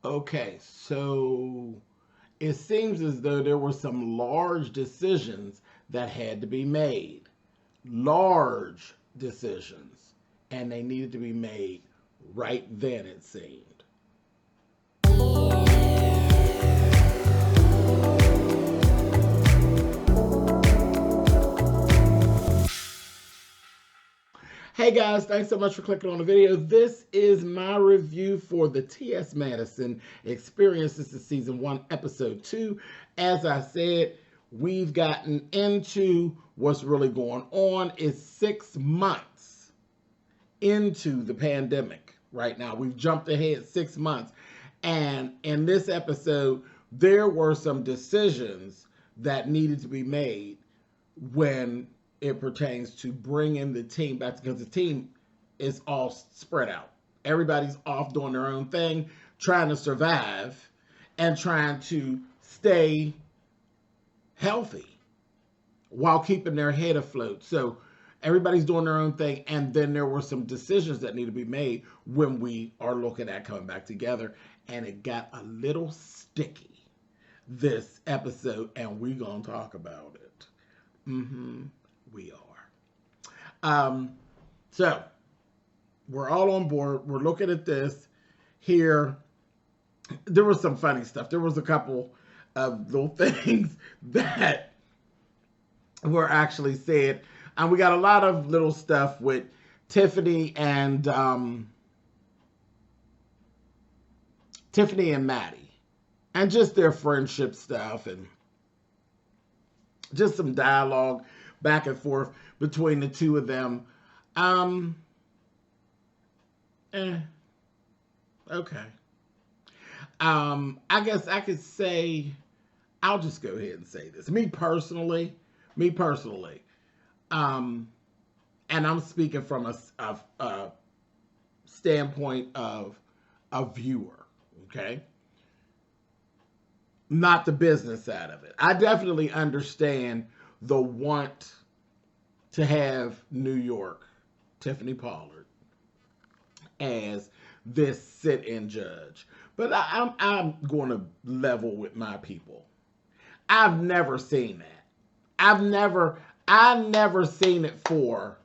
Okay, so it seems as though there were some large decisions that had to be made. Large decisions. And they needed to be made right then, it seemed. Hey guys, thanks so much for clicking on the video. This is my review for the T.S. Madison Experience. This is season 1, episode 2. As I said, we've gotten into what's really going on. It's 6 months into the pandemic right now. We've jumped ahead 6 months. And in this episode, there were some decisions that needed to be made when it pertains to bringing the team back, because the team is all spread out. Everybody's off doing their own thing, trying to survive and trying to stay healthy while keeping their head afloat. So everybody's doing their own thing, and then there were some decisions that need to be made when we are looking at coming back together, and it got a little sticky this episode, and we're going to talk about it. We are. So we're all on board. We're looking at this here. There was some funny stuff. There was a couple of little things that were actually said. And we got a lot of little stuff with Tiffany and Maddie, and just their friendship stuff, and just some dialogue back and forth between the two of them. Okay. I guess I could say, I'll just go ahead and say this. Me personally, and I'm speaking from a standpoint of a viewer, okay? Not the business side of it. I definitely understand the want to have New York, Tiffany Pollard, as this sit-in judge. But I'm going to level with my people. I've never seen that. I've never seen it for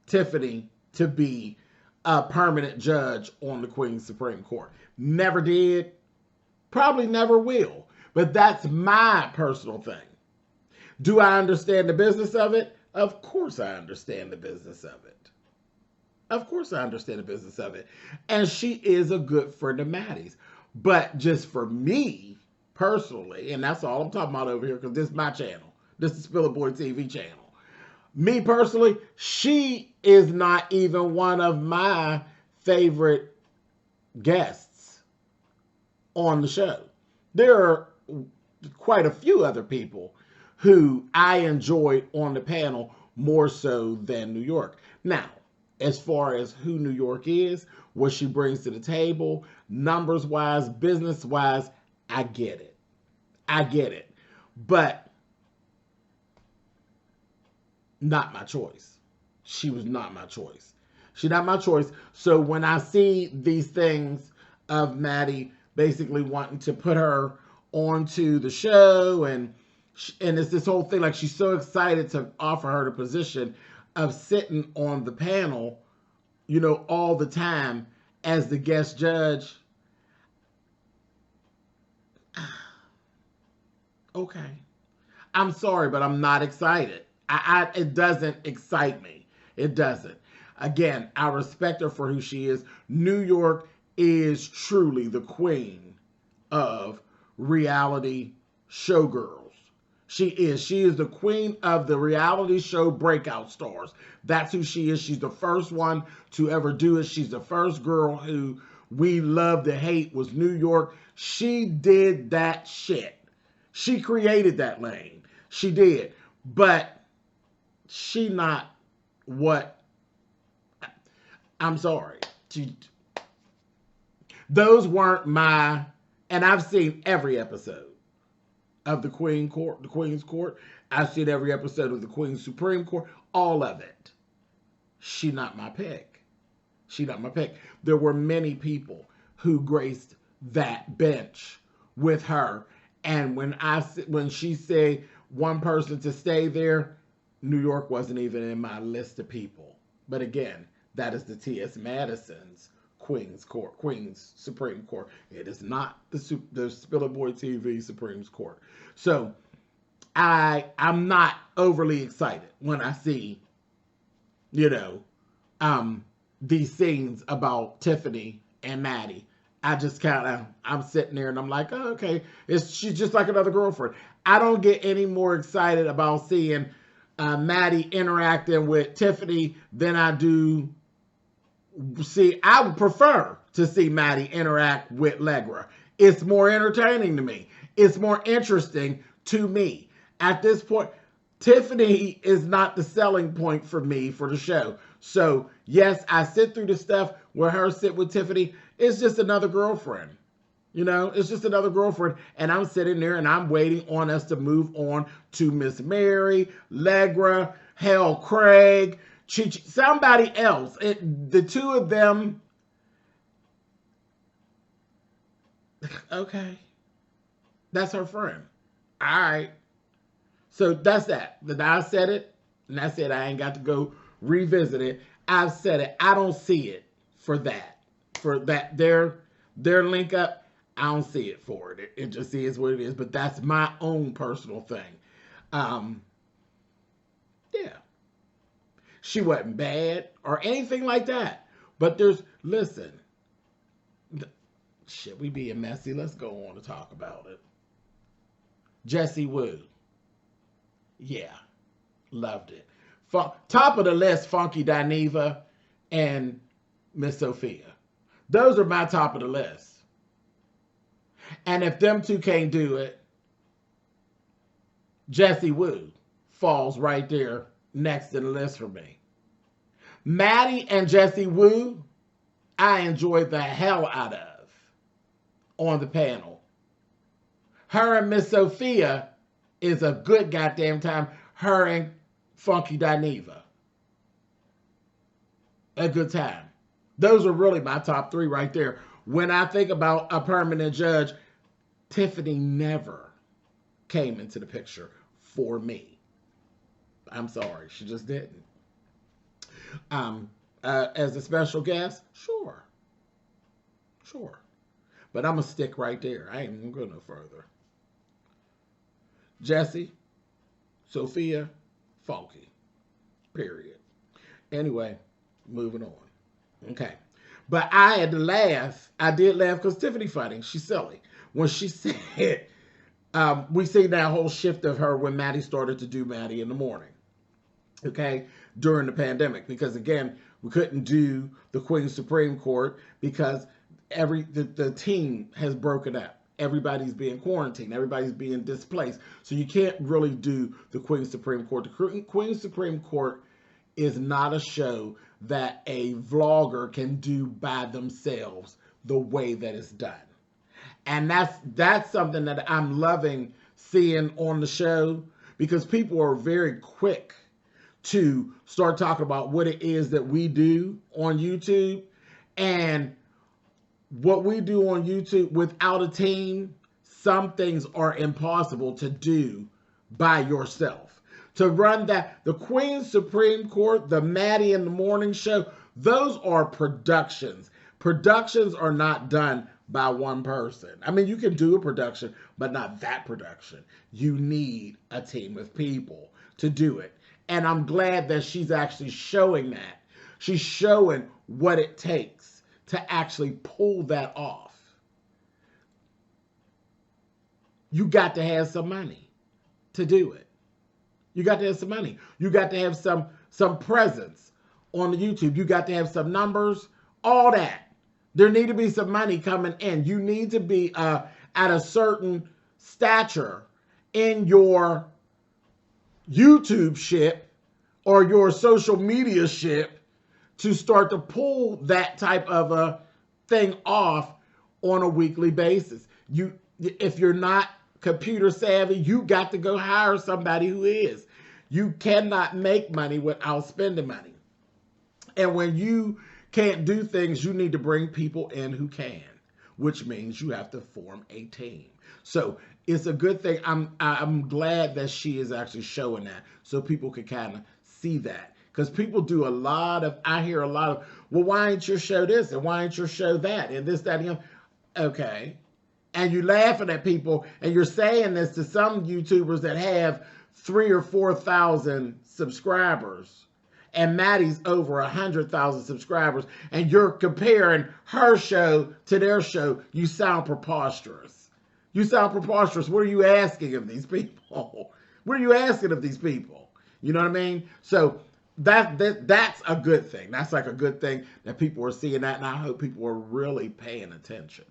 Tiffany to be a permanent judge on the Queen's Supreme Court. Never did. Probably never will. But that's my personal thing. Do I understand the business of it? Of course I understand the business of it. Of course I understand the business of it. And she is a good friend of Maddie's. But just for me, personally, and that's all I'm talking about over here, because this is my channel. This is Spillitboy TV channel. Me personally, she is not even one of my favorite guests on the show. There are quite a few other people who I enjoyed on the panel more so than New York. Now, as far as who New York is, what she brings to the table, numbers-wise, business-wise, I get it. I get it. But not my choice. She was not my choice. She's not my choice. So when I see these things of Maddie basically wanting to put her onto the show, and it's this whole thing, like she's so excited to offer her the position of sitting on the panel, you know, all the time as the guest judge. Okay. I'm sorry, but I'm not excited. It doesn't excite me. It doesn't. Again, I respect her for who she is. New York is truly the queen of reality showgirls. She is. She is the queen of the reality show breakout stars. That's who she is. She's the first one to ever do it. She's the first girl who we love to hate was New York. She did that shit. She created that lane. She did. But she not what... I'm sorry. Those weren't my... And I've seen every episode of the Queen's Court. I've seen every episode of the Queen's Supreme Court. All of it. She not my pick. She not my pick. There were many people who graced that bench with her. And when she said one person to stay there, New York wasn't even in my list of people. But again, that is the T.S. Madison's Queen's Supreme Court. It is not the Spillitboy TV Supreme Court. So I'm not overly excited when I see, these scenes about Tiffany and Maddie. I'm sitting there and I'm like, oh, okay, she's just like another girlfriend. I don't get any more excited about seeing Maddie interacting with Tiffany than I do I would prefer to see Maddie interact with Legra. It's more entertaining to me. It's more interesting to me. At this point, Tiffany is not the selling point for me for the show. So, yes, I sit through the stuff where her sit with Tiffany. It's just another girlfriend. It's just another girlfriend. And I'm sitting there and I'm waiting on us to move on to Miss Mary, Legra, hell, Craig, somebody else. The two of them. Okay. That's her friend. All right. So that's that. I said it, and that's it. I ain't got to go revisit it. I've said it. I don't see it for that. For that, their link up, I don't see it for it. It just is what it is. But that's my own personal thing. Yeah. She wasn't bad or anything like that. But listen. Shit, we being messy. Let's go on to talk about it. Jessie Woo. Yeah. Loved it. Top of the list, Funky Dineva and Miss Sophia. Those are my top of the list. And if them two can't do it, Jessie Woo falls right there next in the list for me. Maddie and Jessie Woo, I enjoyed the hell out of on the panel. Her and Miss Sophia is a good goddamn time. Her and Funky Dineva. A good time. Those are really my top three right there. When I think about a permanent judge, Tiffany never came into the picture for me. I'm sorry, she just didn't. As a special guest, sure. But I'm going to stick right there. I ain't going to go no further. Jessie, Sophia, Funky. Period. Anyway, moving on. Okay. But I had to laugh. I did laugh because Tiffany funny. She's silly. When she said, we see that whole shift of her when Maddie started to do Maddie in the morning. Okay. During the pandemic. Because again, we couldn't do the Queen's Supreme Court because the team has broken up. Everybody's being quarantined. Everybody's being displaced. So you can't really do the Queen's Supreme Court. The Queen's Supreme Court is not a show that a vlogger can do by themselves the way that it's done. And that's something that I'm loving seeing on the show because people are very quick to start talking about what it is that we do on YouTube. And what we do on YouTube without a team, some things are impossible to do by yourself. To run the Queen's Supreme Court, the Maddie in the Morning Show, those are productions. Productions are not done by one person. I mean, you can do a production, but not that production. You need a team of people to do it. And I'm glad that she's actually showing that. She's showing what it takes to actually pull that off. You got to have some money to do it. You got to have some money. You got to have some presence on the YouTube. You got to have some numbers, all that. There need to be some money coming in. You need to be at a certain stature in your YouTube ship or your social media ship to start to pull that type of a thing off on a weekly basis. If you're not computer savvy, you got to go hire somebody who is. You cannot make money without spending money. And when you can't do things, you need to bring people in who can. which means you have to form a team. So it's a good thing. I'm glad that she is actually showing that so people can kind of see that. Because people do a lot of, I hear a lot of, well, why ain't your show this and why ain't your show that and this, that, and the other. Okay. And you're laughing at people and you're saying this to some YouTubers that have 3,000 or 4,000 subscribers. And Maddie's over 100,000 subscribers, and you're comparing her show to their show. You sound preposterous. You sound preposterous. What are you asking of these people? What are you asking of these people? You know what I mean? So that's a good thing. That's like a good thing that people are seeing that, and I hope people are really paying attention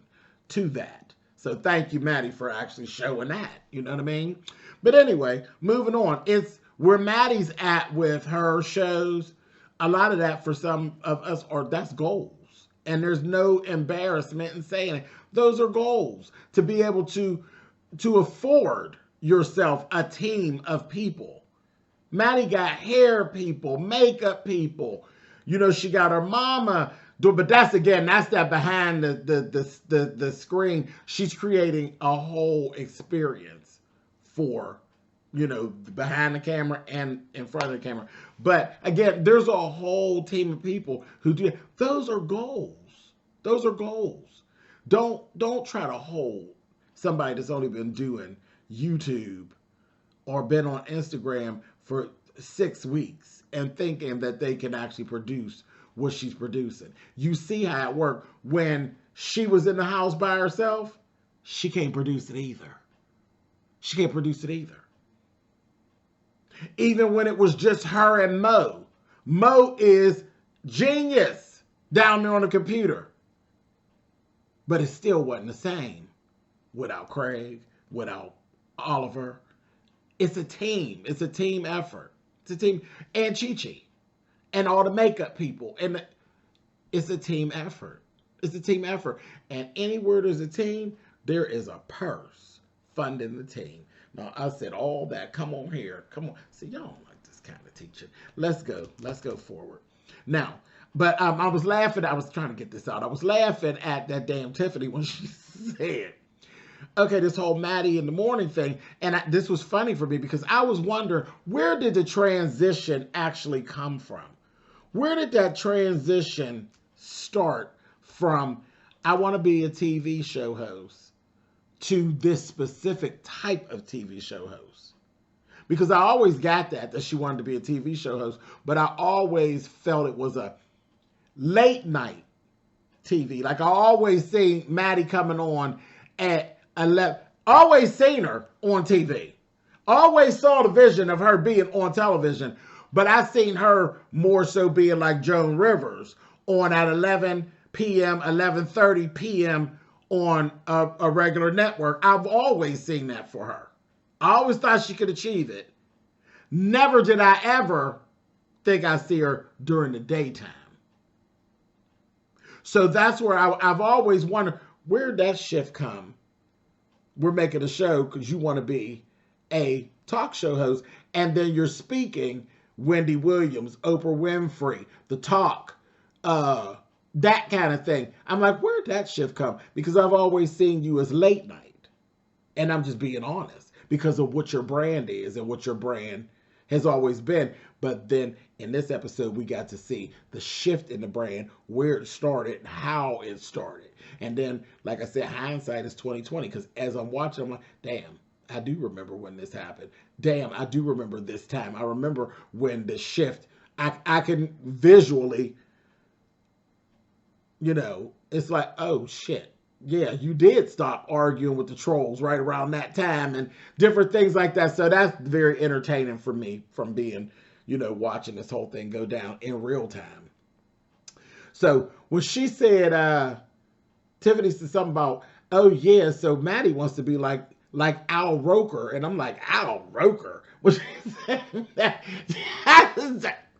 to that. So thank you, Maddie, for actually showing that. You know what I mean? But anyway, moving on. It's where Maddie's at with her shows, a lot of that for some of us that's goals. And there's no embarrassment in saying it. Those are goals. To be able to afford yourself a team of people. Maddie got hair people, makeup people. You know, she got her mama. But that's that behind the screen. She's creating a whole experience for, you know, behind the camera and in front of the camera. But again, there's a whole team of people who do. Those are goals. Those are goals. Don't try to hold somebody that's only been doing YouTube or been on Instagram for 6 weeks and thinking that they can actually produce what she's producing. You see how it worked. When she was in the house by herself, she can't produce it either. She can't produce it either. Even when it was just her and Mo. Mo is genius down there on the computer. But it still wasn't the same without Craig, without Oliver. It's a team. It's a team effort. It's a team. And Chi-Chi. And all the makeup people. And it's a team effort. It's a team effort. And anywhere there's a team, there is a purse funding the team. Now, I said all that. Come on here. Come on. See, y'all don't like this kind of teaching. Let's go. Let's go forward. Now, but I was laughing. I was trying to get this out. I was laughing at that damn Tiffany when she said, okay, this whole Maddie in the morning thing. And this was funny for me because I was wondering, where did the transition actually come from? Where did that transition start from, I want to be a TV show host, to this specific type of TV show host? Because I always got that she wanted to be a TV show host, but I always felt it was a late night TV. Like I always seen Maddie coming on at 11. Always seen her on TV. Always saw the vision of her being on television, but I seen her more so being like Joan Rivers on at 11 p.m., 11:30 p.m. on a regular network. I've always seen that for her. I always thought she could achieve it. Never did I ever think I'd see her during the daytime. So that's where I've always wondered, where'd that shift come? We're making a show because you want to be a talk show host, and then you're speaking Wendy Williams, Oprah Winfrey, The Talk, that kind of thing. I'm like, where'd that shift come? Because I've always seen you as late night. And I'm just being honest because of what your brand is and what your brand has always been. But then in this episode, we got to see the shift in the brand, where it started, and how it started. And then, like I said, hindsight is 20/20. Because as I'm watching, I'm like, damn, I do remember when this happened. Damn, I do remember this time. I remember when the shift, I can visually, you know, it's like, oh shit. Yeah, you did stop arguing with the trolls right around that time and different things like that. So that's very entertaining for me from being, you know, watching this whole thing go down in real time. So when she said, Tiffany said something about, oh yeah, so Maddie wants to be like Al Roker. And I'm like, Al Roker? Was she saying that?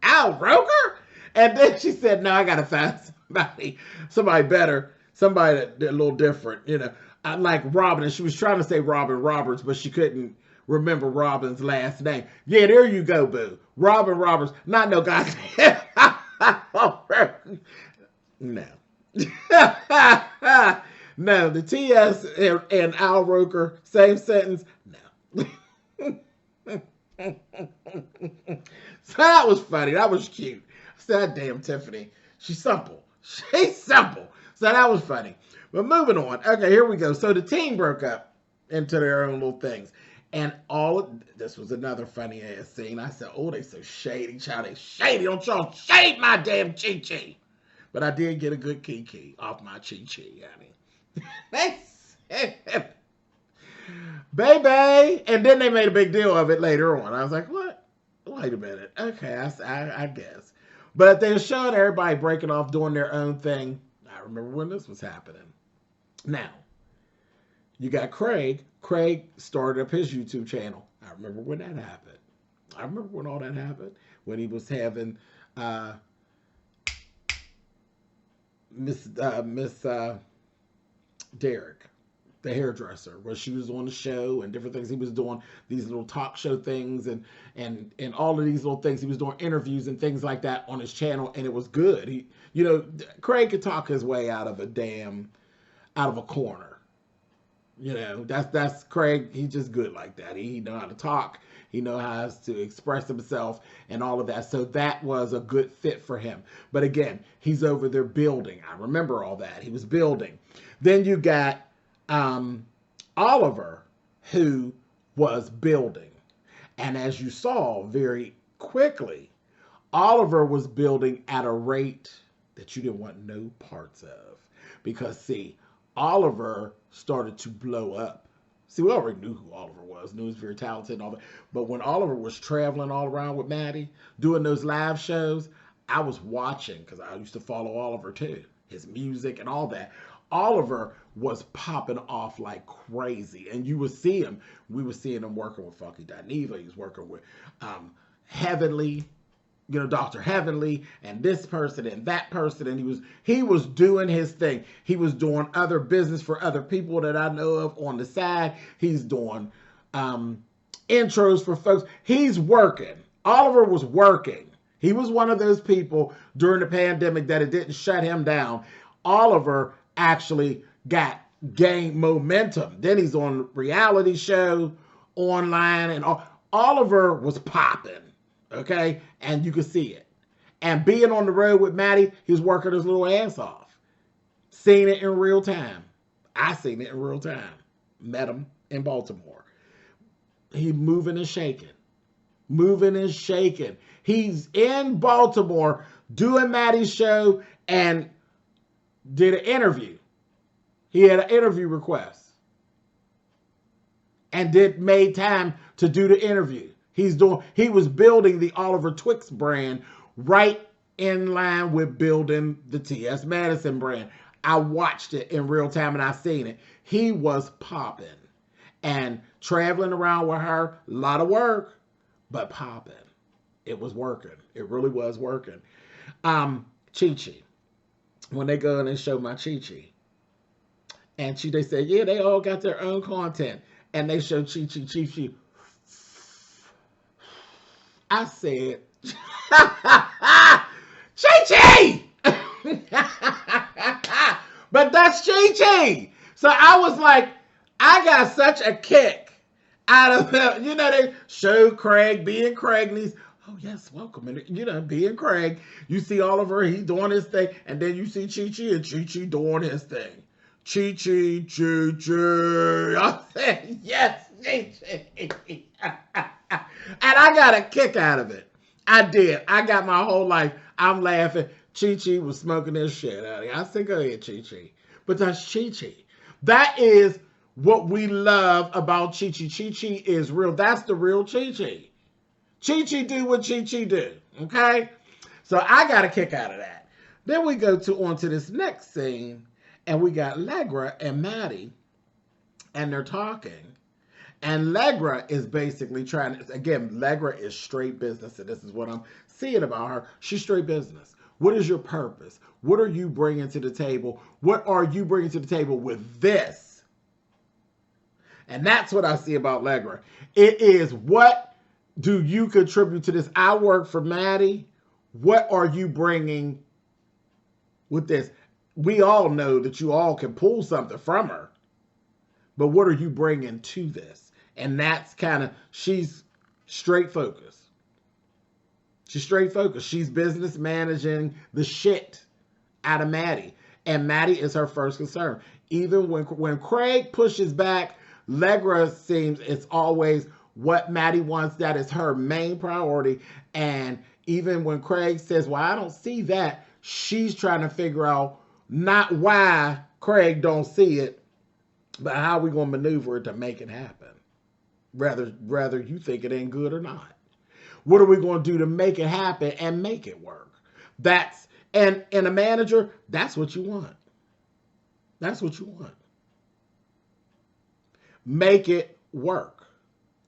Al Roker? And then she said, no, I got to find somebody better. Somebody that a little different, you know. I like Robin, and she was trying to say Robin Roberts, but she couldn't remember Robin's last name. Yeah, there you go, boo. Robin Roberts. Not no guy. No. No, the TS and Al Roker, same sentence. No. So that was funny. That was cute. I said, damn Tiffany. She's simple. She's simple. So that was funny. But moving on. Okay, here we go. So the team broke up into their own little things. And this was another funny ass scene. I said, oh, they so shady, child. They shady. Don't y'all shade my damn Chi-Chi. But I did get a good kiki off my Chi-Chi, honey. Baby. And then they made a big deal of it later on. I was like, what? Wait a minute. Okay, I guess. But they were showing everybody breaking off, doing their own thing. I remember when this was happening. Now, you got Craig. Craig started up his YouTube channel. I remember when that happened. I remember when all that happened. When he was having Miss Derek, the hairdresser, where she was on the show and different things. He was doing these little talk show things and all of these little things. He was doing interviews and things like that on his channel, and it was good. He, you know, Craig could talk his way out of a corner. You know, that's Craig. He's just good like that. He know how to talk. He knows how to express himself and all of that. So that was a good fit for him. But again, he's over there building. I remember all that. He was building. Then you got Oliver, who was building. And as you saw very quickly, Oliver was building at a rate that you didn't want no parts of. Because, see, Oliver started to blow up. See, we already knew who Oliver was. Knew he was very talented and all that. But when Oliver was traveling all around with Maddie, doing those live shows, I was watching because I used to follow Oliver too. His music and all that. Oliver was popping off like crazy. And you would see him. We were seeing him working with Funky Dineva. He was working with Heavenly, you know, Dr. Heavenly, and this person and that person. And he was doing his thing. He was doing other business for other people that I know of on the side. He's doing intros for folks. He's working. Oliver was working. He was one of those people during the pandemic that it didn't shut him down. Oliver actually gained momentum. Then he's on reality show, online, and Oliver was popping. Okay, and you could see it. And being on the road with Maddie, he was working his little ass off. Seen it in real time. I seen it in real time. Met him in Baltimore. He moving and shaking. Moving and shaking. He's in Baltimore doing Maddie's show and did an interview. He had an interview request. And made time to do the interview. He was building the Oliver Twixt brand right in line with building the T.S. Madison brand. I watched it in real time and I seen it. He was popping and traveling around with her. A lot of work, but popping. It was working. It really was working. Chi-Chi. When they go in and show my Chi-Chi. And they said, yeah, they all got their own content. And they show Chi-Chi. I said, Chi-Chi! But that's Chi-Chi. So I was like, I got such a kick out of them. You know, they show Craig being Craig, and he's, oh yes, welcome. And you know, being Craig, you see Oliver, he's doing his thing, and then you see Chi-Chi and Chi-Chi doing his thing. Chi-Chi, Chi-Chi. I said, yes, Chi-Chi. And I got a kick out of it. I did. I got my whole life. I'm laughing. Chi-Chi was smoking this shit out of it. I said, go ahead, Chi-Chi. But that's Chi-Chi. That is what we love about Chi-Chi. Chi-Chi is real. That's the real Chi-Chi. Chi-Chi do what Chi-Chi do. Okay? So I got a kick out of that. Then we go on to this next scene. And we got Legra and Maddie. And they're talking. And Legra is basically trying to, again, Legra is straight business. And this is what I'm seeing about her. She's straight business. What is your purpose? What are you bringing to the table? What are you bringing to the table with this? And that's what I see about Legra. It is, what do you contribute to this? I work for Maddie. What are you bringing with this? we all know that you all can pull something from her. But what are you bringing to this? And that's kind of, she's straight focused. She's straight focused. She's business managing the shit out of Maddie. And Maddie is her first concern. Even when Craig pushes back, Legra seems it's always what Maddie wants. That is her main priority. And even when Craig says, well, I don't see that, she's trying to figure out not why Craig don't see it, but how we going to maneuver it to make it happen. Rather you think it ain't good or not. What are we going to do to make it happen and make it work? That's, and a manager, that's what you want. That's what you want. Make it work.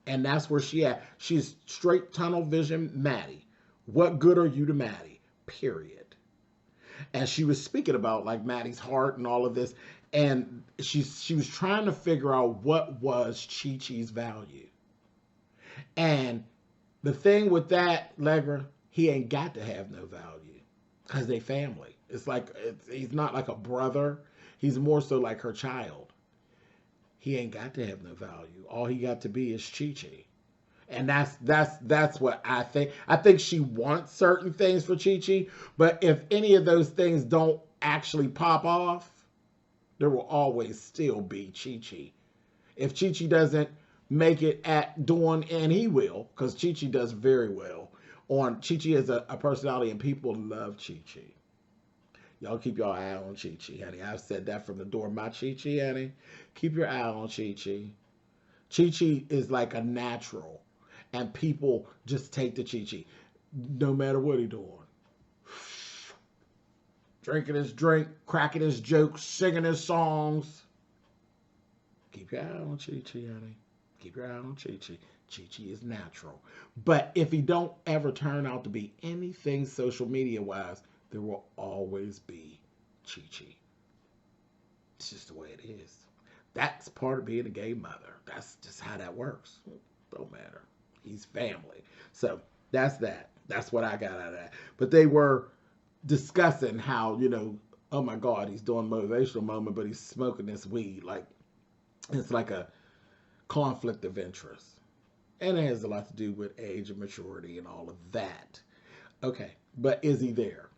And that's where she at. She's straight tunnel vision Maddie. What good are you to Maddie? Period. And she was speaking about like Maddie's heart and all of this. And she was trying to figure out what was Chi-Chi's value. And the thing with that, Legra, he ain't got to have no value because they family. It's like, he's not like a brother. He's more so like her child. He ain't got to have no value. All he got to be is Chi-Chi. And that's what I think. I think she wants certain things for Chi-Chi, but if any of those things don't actually pop off, there will always still be Chi-Chi. If Chi-Chi doesn't make it at doing, and he will, because Chi-Chi does very well on, Chi-Chi is a personality and people love Chi-Chi. Y'all keep your eye on Chi-Chi, honey. I've said that from the door. My Chi-Chi, honey. Keep your eye on Chi-Chi. Chi-Chi is like a natural. And people just take to Chi-Chi. No matter what he's doing. Drinking his drink, cracking his jokes, singing his songs. Keep your eye on Chi-Chi, honey. Keep your eye on Chi-Chi. Chi-Chi is natural. But if he don't ever turn out to be anything social media-wise, there will always be Chi-Chi. It's just the way it is. That's part of being a gay mother. That's just how that works. Don't matter. He's family. So that's that. That's what I got out of that. But they were discussing how, you know, oh my God, he's doing motivational moment, but he's smoking this weed. Like, it's like a conflict of interest. And it has a lot to do with age and maturity and all of that. Okay, but is he there?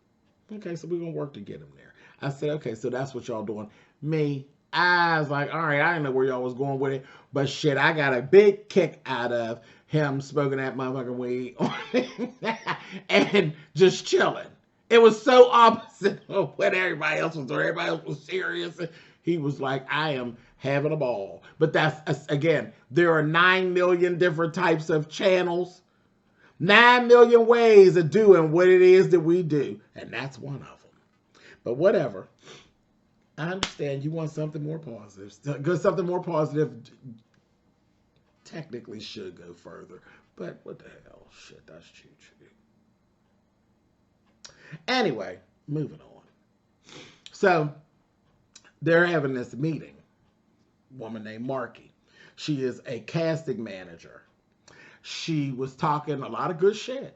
Okay, so we're going to work to get him there. I said, okay, so that's what y'all doing. Me, I was like, all right, I didn't know where y'all was going with it. But shit, I got a big kick out of him smoking that motherfucking weed and just chilling. It was so opposite of what everybody else was doing. Everybody else was serious. He was like, I am having a ball. But that's, again, there are 9 million different types of channels. 9 million ways of doing what it is that we do. And that's one of them. But whatever. I understand you want something more positive. Because something more positive technically should go further. But what the hell? Shit, that's Chi-Chi. Anyway, moving on. So, they're having this meeting. Woman named Marky. She is a casting manager. She was talking a lot of good shit.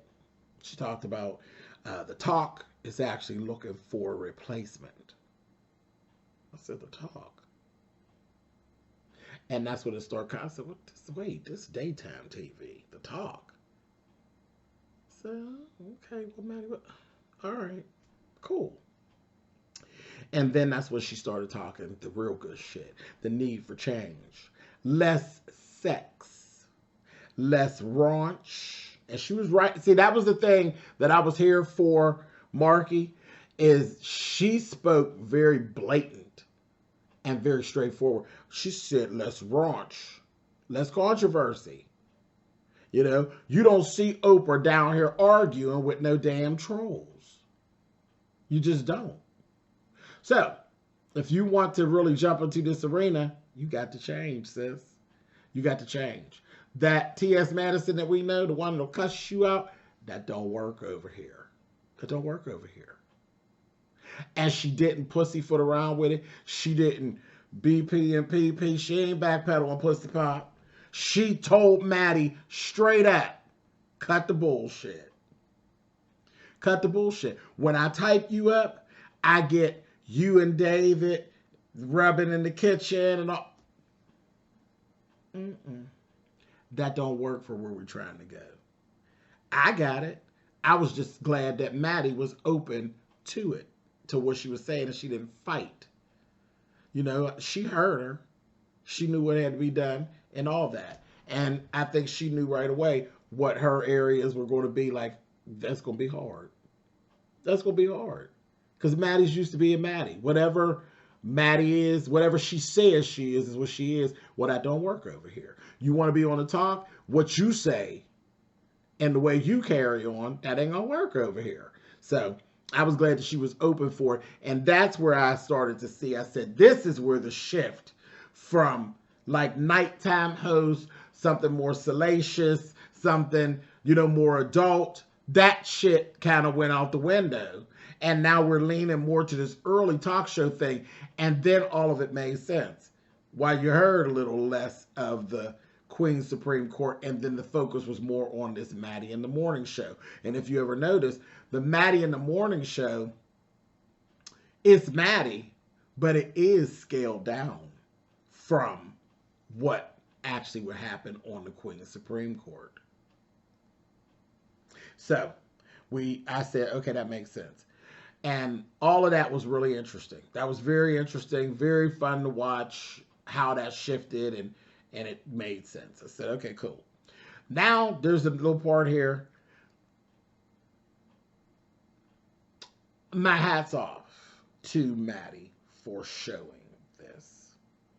She talked about the Talk is actually looking for a replacement. I said the Talk. And that's what it started. I said, wait, this is daytime TV. The Talk. So, okay, well, Maddie, all right, cool. And then that's when she started talking the real good shit. The need for change. Less sex. Less raunch. And she was right. See, that was the thing that I was here for, Marky, is she spoke very blatant and very straightforward. She said less raunch. Less controversy. You know, you don't see Oprah down here arguing with no damn trolls. You just don't. So, if you want to really jump into this arena, you got to change, sis. You got to change. That T.S. Madison that we know, the one that'll cuss you out, that don't work over here. That don't work over here. And she didn't pussyfoot around with it. She didn't BP and PP. She ain't backpedaling pussy pop. She told Maddie straight up, cut the bullshit. Cut the bullshit. When I type you up, I get you and David rubbing in the kitchen and all. That don't work for where we're trying to go. I got it. I was just glad that Maddie was open to it, to what she was saying, and she didn't fight. You know, she heard her. She knew what had to be done and all that. And I think she knew right away what her areas were going to be like. That's going to be hard. That's going to be hard. Because Maddie's used to be a Maddie. Whatever Maddie is, whatever she says she is what she is. Well, that don't work over here. You want to be on the talk? What you say and the way you carry on, that ain't going to work over here. So I was glad that she was open for it. And that's where I started to see, I said, this is where the shift from like nighttime host, something more salacious, something, you know, more adult, that shit kind of went out the window. And now we're leaning more to this early talk show thing. And then all of it made sense. While you heard a little less of the Queen Supreme Court, and then the focus was more on this Maddie in the Morning Show. And if you ever notice, the Maddie in the Morning Show is Maddie, but it is scaled down from what actually would happen on the Queen Supreme Court. So I said, okay, that makes sense. And all of that was really interesting. That was very interesting, very fun to watch how that shifted, and it made sense. I said, okay, cool. Now there's a little part here. My hat's off to Maddie for showing this.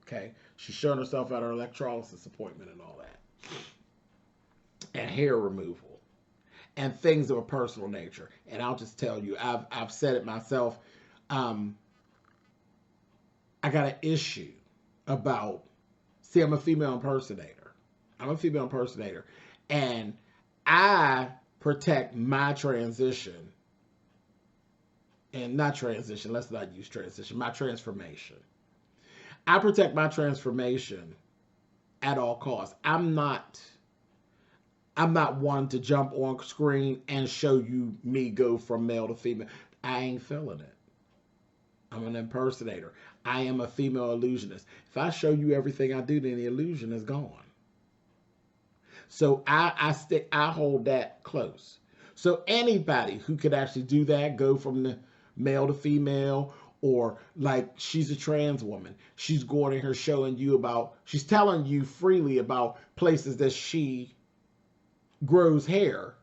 Okay? She's showing herself at her electrolysis appointment and all that. And hair removal. And things of a personal nature. And I'll just tell you, I've said it myself. I got an issue about, see, I'm a female impersonator. And I protect my transition. And not transition, let's not use transition, my transformation. I protect my transformation at all costs. I'm not one to jump on screen and show you me go from male to female. I ain't feeling it. I'm an impersonator. I am a female illusionist. If I show you everything I do, then the illusion is gone. So I hold that close. So anybody who could actually do that, go from the male to female, or like she's a trans woman, she's going in her showing you about, she's telling you freely about places that she grows hair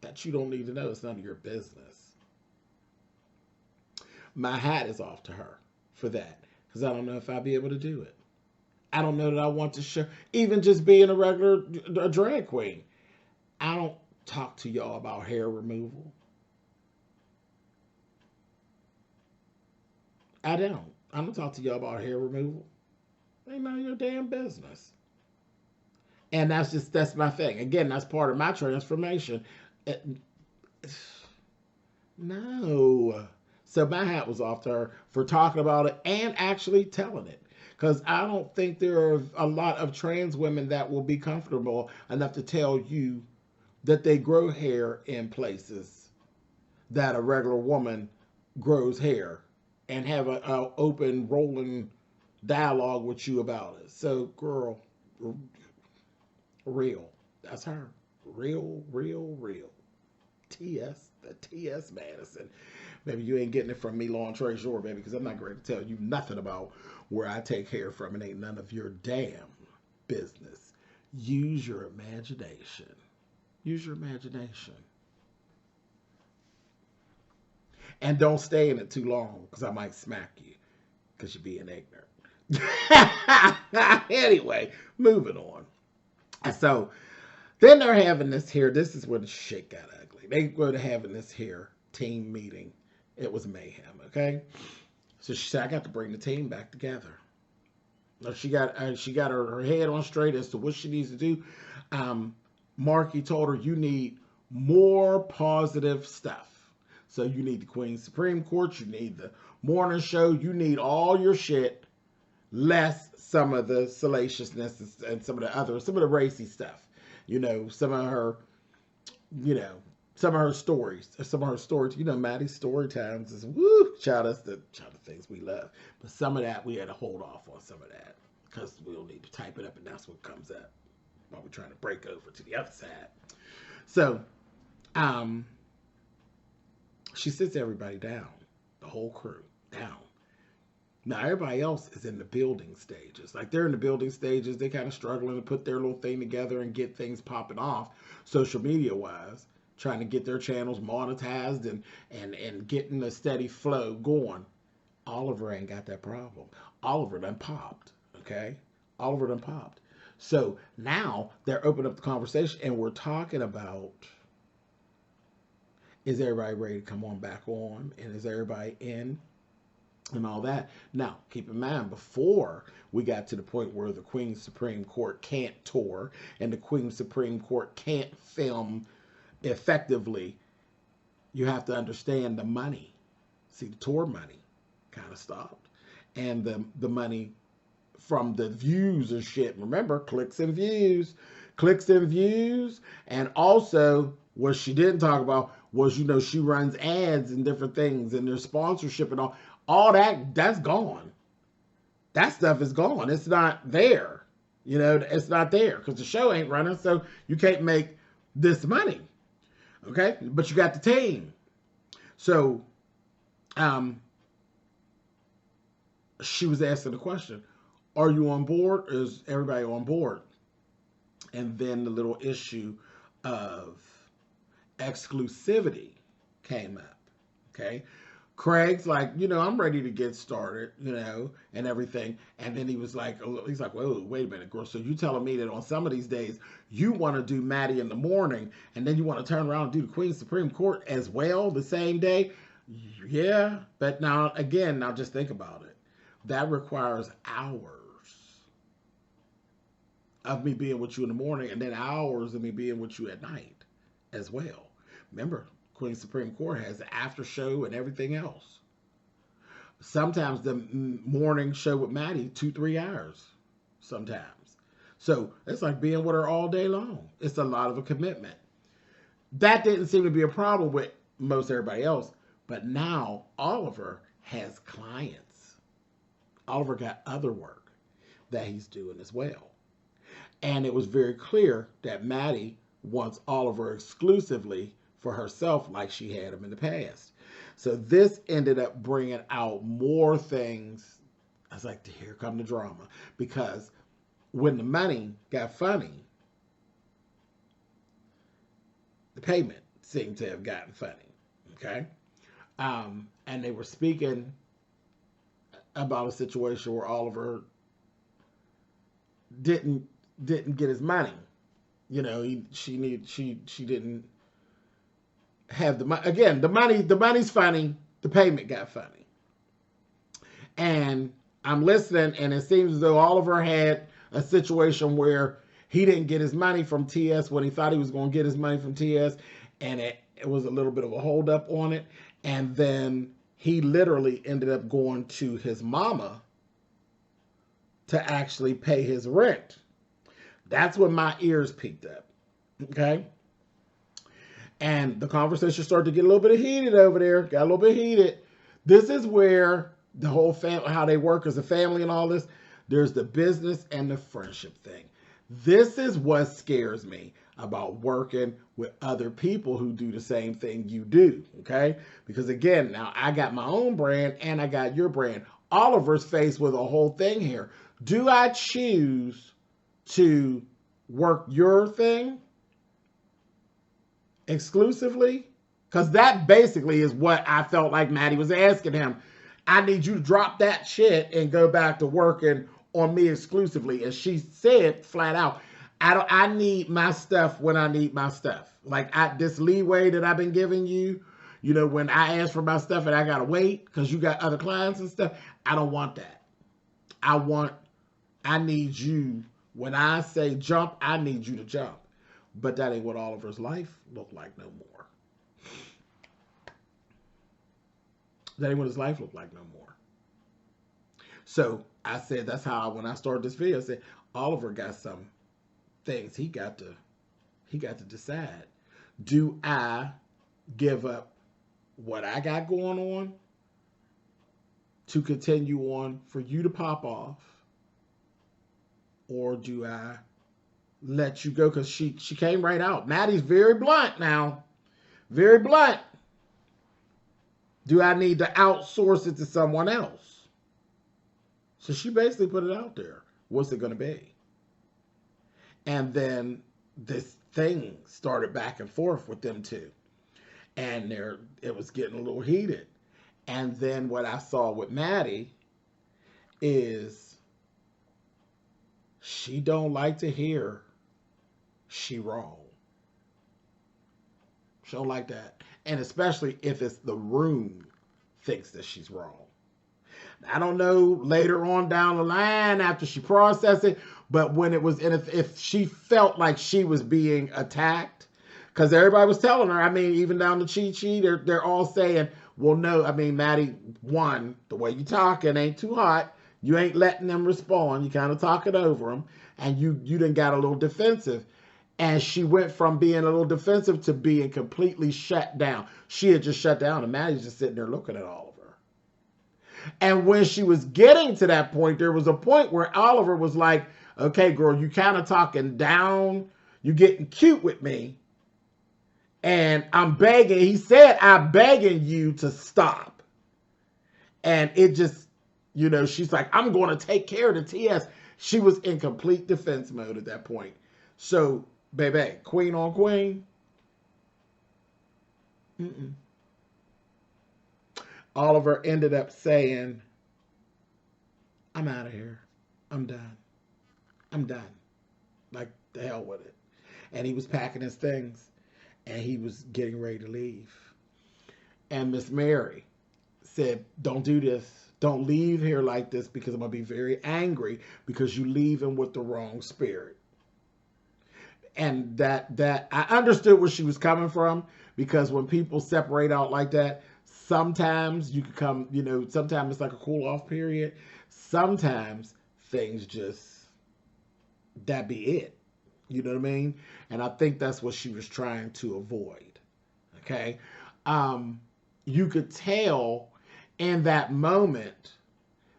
that you don't need to know. It's none of your business. My hat is off to her for that, because I don't know if I'll be able to do it. I don't know that I want to show, even just being a drag queen. I don't talk to y'all about hair removal. I don't talk to y'all about hair removal. Ain't none of your damn business. And that's my thing. Again, that's part of my transformation. No. So my hat was off to her for talking about it and actually telling it. Because I don't think there are a lot of trans women that will be comfortable enough to tell you that they grow hair in places that a regular woman grows hair, and have an open, rolling dialogue with you about it. So, girl, real. That's her. Real. The TS Madison. Maybe you ain't getting it from me, Long Trey Short, baby, because I'm not going to tell you nothing about where I take hair from. It ain't none of your damn business. Use your imagination. Use your imagination. And don't stay in it too long, because I might smack you, because you're being ignorant. Anyway, moving on. So, then they're having this here. This is where the shit got ugly. They were having this here team meeting. It was mayhem, okay? So she said, I got to bring the team back together. She got her head on straight as to what she needs to do. Marky told her, you need more positive stuff. So you need the Queen Supreme Court, you need the morning show, you need all your shit, less some of the salaciousness and some of the racy stuff. You know, some of her, you know, some of her stories. You know, Maddie's story times is woo. Shout out to things we love. But some of that we had to hold off on some of that because we'll need to type it up, and that's what comes up while we're trying to break over to the other side. So, she sits everybody down, the whole crew down. Now, everybody else is in the building stages. Like, they're in the building stages. They're kind of struggling to put their little thing together and get things popping off, social media-wise, trying to get their channels monetized and getting a steady flow going. Oliver ain't got that problem. Oliver done popped, okay? Oliver done popped. So, now they're opening up the conversation, and we're talking about, is everybody ready to come on back on? And is everybody in? And all that. Now, keep in mind, before we got to the point where the Queen's Supreme Court can't tour and the Queen's Supreme Court can't film effectively, you have to understand the money. See, the tour money kind of stopped. And the money from the views and shit. Remember, clicks and views. Clicks and views. And also, what she didn't talk about was, you know, she runs ads and different things and there's sponsorship and all that's gone. That stuff is gone. It's not there. You know, it's not there because the show ain't running, so you can't make this money. Okay? But you got the team. So, she was asking the question, are you on board? Is everybody on board? And then the little issue of exclusivity came up. Okay? Craig's like, you know, I'm ready to get started, you know, and everything. And then he's like, whoa, wait a minute, girl. So you telling me that on some of these days you want to do Maddie in the morning and then you want to turn around and do the Queen's Supreme Court as well the same day? Yeah. But now just think about it. That requires hours of me being with you in the morning and then hours of me being with you at night as well. Remember, Queen's Supreme Court has the after show and everything else. Sometimes the morning show with Maddie, 2-3 hours sometimes. So it's like being with her all day long. It's a lot of a commitment. That didn't seem to be a problem with most everybody else. But now Oliver has clients. Oliver got other work that he's doing as well. And it was very clear that Maddie wants Oliver exclusively for herself like she had him in the past. So this ended up bringing out more things. I was like, here come the drama. Because when the money got funny, the payment seemed to have gotten funny. Okay? And they were speaking about a situation where Oliver didn't get his money. You know, she didn't have the money. Again, the money's funny. The payment got funny. And I'm listening, and it seems as though Oliver had a situation where he didn't get his money from TS when he thought he was going to get his money from TS, and it was a little bit of a holdup on it. And then he literally ended up going to his mama to actually pay his rent. That's when my ears peaked up. Okay? And the conversation started to get a little bit heated over there. Got a little bit heated. This is where the whole family, how they work as a family and all this, there's the business and the friendship thing. This is what scares me about working with other people who do the same thing you do, okay? Because again, now I got my own brand and I got your brand. Oliver's faced with a whole thing here. Do I choose to work your thing exclusively? Because that basically is what I felt like Maddie was asking him. I need you to drop that shit and go back to working on me exclusively. And she said flat out, I need my stuff when I need my stuff. Like this leeway that I've been giving you, you know, when I ask for my stuff and I gotta wait because you got other clients and stuff, I don't want that. I need you, when I say jump, I need you to jump. But that ain't what Oliver's life looked like no more. That ain't what his life looked like no more. So I said, that's how, when I started this video, I said, Oliver got some things he got to decide. Do I give up what I got going on to continue on for you to pop off? Or do I let you go? Because she came right out. Maddie's very blunt now. Very blunt. Do I need to outsource it to someone else? So she basically put it out there. What's it going to be? And then this thing started back and forth with them two. And it was getting a little heated. And then what I saw with Maddie is she don't like to hear she wrong. She don't like that. And especially if it's the room thinks that she's wrong. I don't know later on down the line after she processed it, but when it was, and if she felt like she was being attacked, because everybody was telling her, I mean, even down to Chez, they're all saying, well, no, I mean, Maddie, one, the way you talking ain't too hot. You ain't letting them respond. You kind of talking over them, and you done got a little defensive. And she went from being a little defensive to being completely shut down. She had just shut down, and Maddie's just sitting there looking at Oliver. And when she was getting to that point, there was a point where Oliver was like, okay, girl, you kind of talking down. You getting cute with me. And I'm begging. He said, I'm begging you to stop. And it just, you know, she's like, I'm going to take care of the TS. She was in complete defense mode at that point. So, baby, queen on queen. Oliver ended up saying, I'm out of here. I'm done. I'm done. Like, the hell with it. And he was packing his things. And he was getting ready to leave. And Miss Mary said, don't do this. Don't leave here like this because I'm going to be very angry because you leaving with the wrong spirit. And that I understood where she was coming from, because when people separate out like that, sometimes you could come, you know, sometimes it's like a cool off period. Sometimes things just, that be it. You know what I mean? And I think that's what she was trying to avoid. Okay. You could tell in that moment,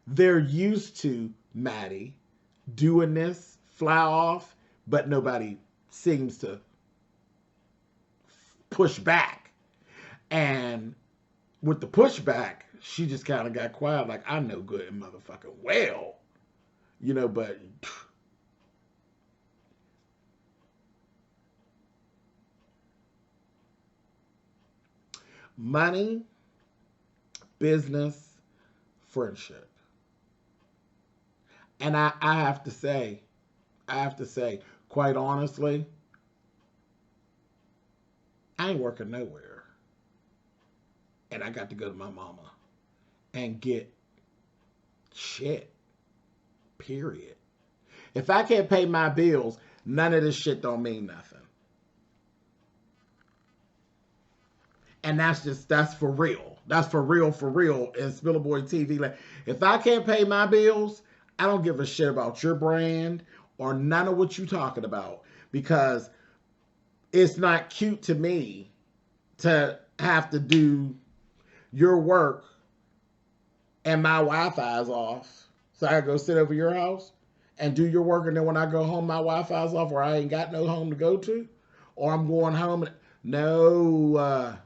they're used to Maddie doing this, fly off, but nobody seems to push back. And with the pushback, she just kind of got quiet, like, I know good and motherfucking well. You know, but money, business, friendship. And I have to say, quite honestly, I ain't working nowhere. And I got to go to my mama and get shit. Period. If I can't pay my bills, none of this shit don't mean nothing. And that's for real. That's for real in Spillitboy TV. Like, if I can't pay my bills, I don't give a shit about your brand or none of what you talking about, because it's not cute to me to have to do your work and my Wi-Fi's off. So I go sit over your house and do your work, and then when I go home, my Wi-Fi's off, or I ain't got no home to go to, or I'm going home. No.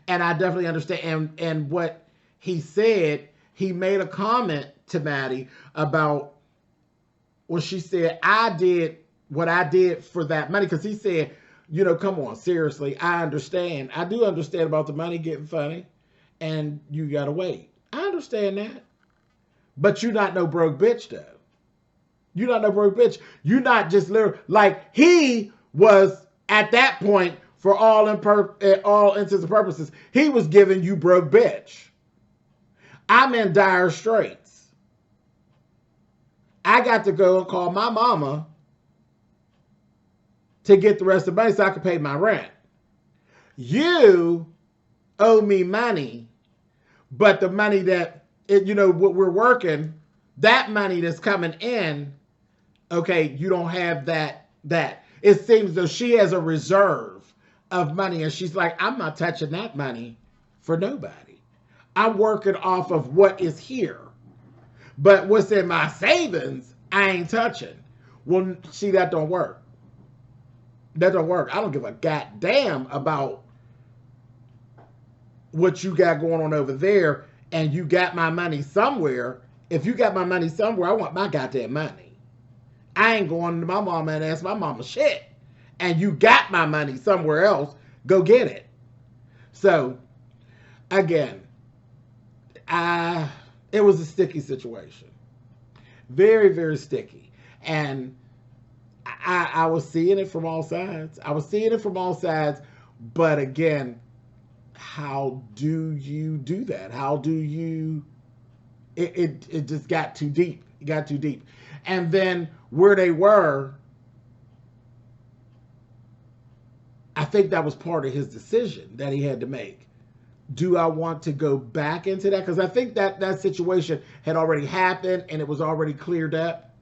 And I definitely understand. And what he said, he made a comment to Maddie about when she said, I did what I did for that money. Because he said, you know, come on, seriously, I understand. I do understand about the money getting funny, and you got to wait. I understand that. But you're not no broke bitch, though. You're not no broke bitch. You're not just literally, like, he was at that point, for all intents and purposes, he was giving you broke bitch. I'm in dire straits. I got to go and call my mama to get the rest of the money so I could pay my rent. You owe me money, but the money that, you know, what we're working, that money that's coming in, okay, you don't have that. It seems though she has a reserve of money. And she's like, I'm not touching that money for nobody. I'm working off of what is here. But what's in my savings, I ain't touching. Well, see, that don't work. That don't work. I don't give a goddamn about what you got going on over there, and you got my money somewhere. If you got my money somewhere, I want my goddamn money. I ain't going to my mama and ask my mama shit. And you got my money somewhere else, go get it. So, again, it was a sticky situation. Very, very sticky. And I was seeing it from all sides. I was seeing it from all sides. But again, how do you do that? How do you... It just got too deep. It got too deep. And then where they were, I think that was part of his decision that he had to make. Do I want to go back into that? Because I think that situation had already happened and it was already cleared up.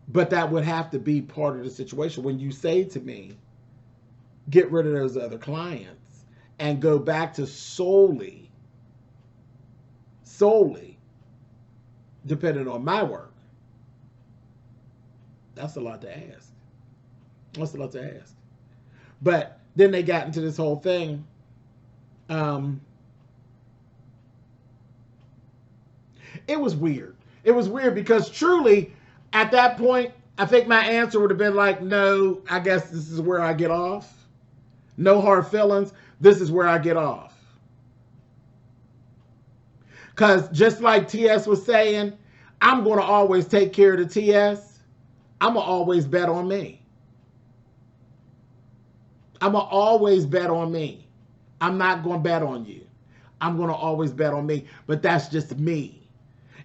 But that would have to be part of the situation. When you say to me, get rid of those other clients and go back to solely depending on my work, that's a lot to ask. That's a lot to ask. But then they got into this whole thing. It was weird. It was weird because truly, at that point, I think my answer would have been like, no, I guess this is where I get off. No hard feelings. This is where I get off. Because just like TS was saying, I'm going to always take care of the TS. I'm going to always bet on me. I'm going to always bet on me. I'm not going to bet on you. I'm going to always bet on me. But that's just me.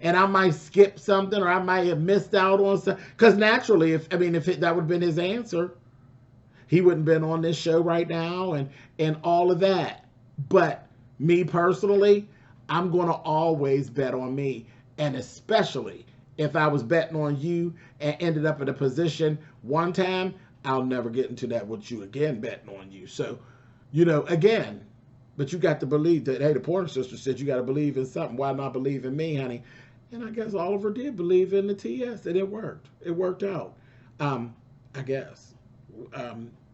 And I might skip something or I might have missed out on something. Because naturally, if that would have been his answer, he wouldn't have been on this show right now and all of that. But me personally, I'm going to always bet on me. And especially if I was betting on you and ended up in a position one time, I'll never get into that with you again, betting on you. So, again, but you got to believe that, hey, the Porter sister said you got to believe in something. Why not believe in me, honey? And I guess Oliver did believe in the TS, and it worked. It worked out, I guess,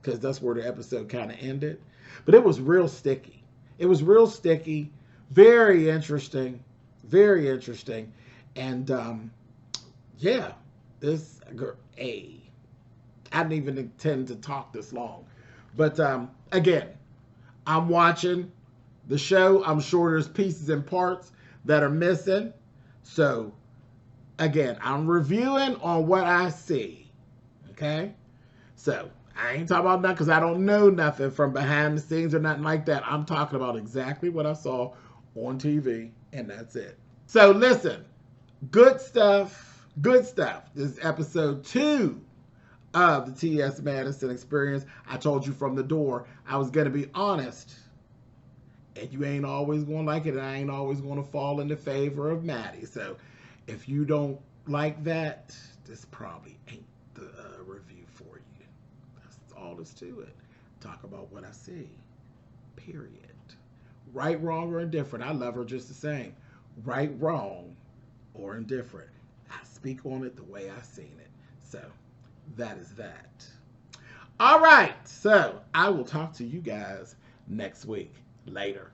because that's where the episode kind of ended. But it was real sticky. It was real sticky. Very interesting. Very interesting. And, yeah, this girl, I didn't even intend to talk this long. But, again, I'm watching the show. I'm sure there's pieces and parts that are missing. So, again, I'm reviewing on what I see. Okay? So, I ain't talking about nothing because I don't know nothing from behind the scenes or nothing like that. I'm talking about exactly what I saw on TV, and that's it. So, listen, good stuff. Good stuff. This is episode 2 of the T.S. Madison Experience. I told you from the door I was going to be honest. And you ain't always going to like it, and I ain't always going to fall in the favor of Maddie. So if you don't like that, this probably ain't the review for you. That's all there's to it. Talk about what I see. Period. Right, wrong, or indifferent. I love her just the same. Right, wrong, or indifferent. I speak on it the way I seen it. So that is that. All right. So I will talk to you guys next week. Later.